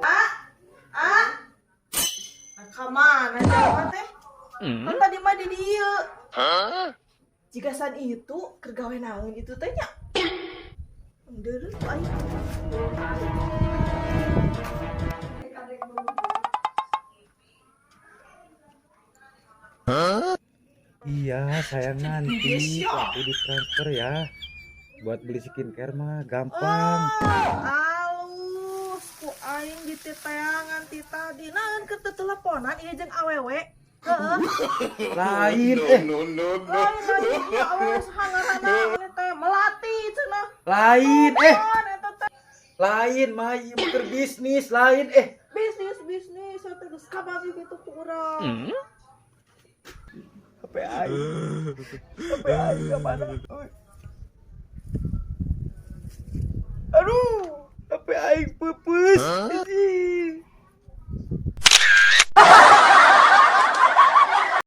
Ah, ah, kamana jawa teh? Kan tadi mah di dieu. Jika san itu kergawe naon itu teh nya. Deureuh aing. Iya, sayang nanti waktu ditransfer ya. Buat beli skincare mah gampang. Alus ku aing dititeangan ti tadi. Naon keur teu teleponan ieu jeung awewe? Heeh. Lain Lain ya awewe sahangarana ini teh melati cenah. lain Naon eta teh? lain mah ieu keur bisnis lain Bisnis eta geus kabagi kitu ku urang. HP aing kemana? Aduh, HP aing peupeus.